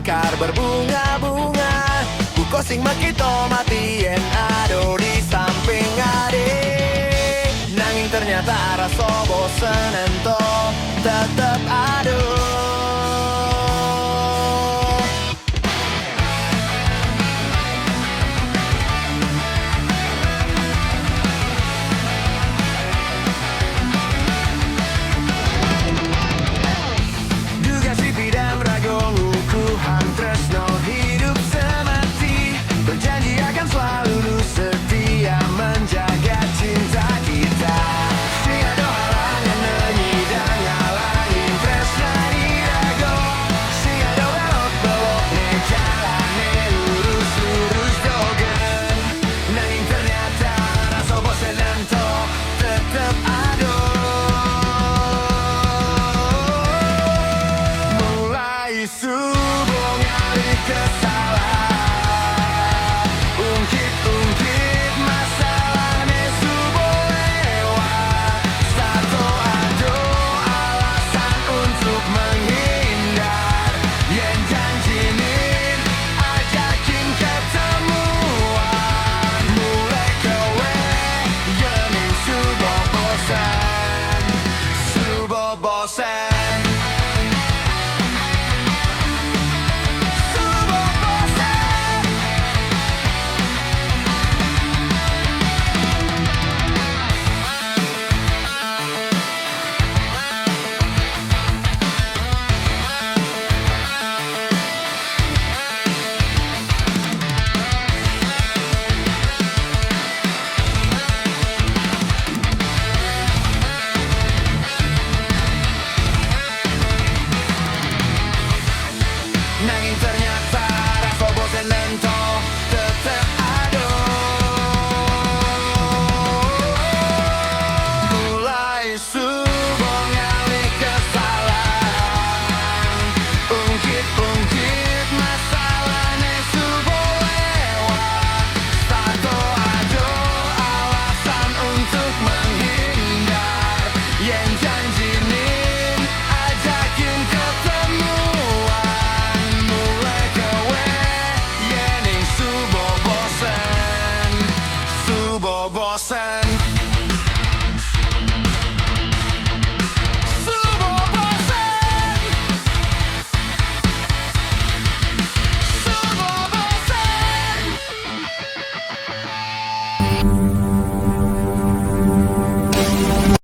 mekar berbunga-bunga. Buko sing makito matien ado di samping ade. Nanging ternyata rasa bosen ento tetep ado. Subuh ngali kesalah, ungkit-ungkit masalahnya subuh lewat. Satu ado alasan untuk menghindar, yen janjinin ajakin ketemuan. Mulai kowe yening subuh bosan, subuh bosan.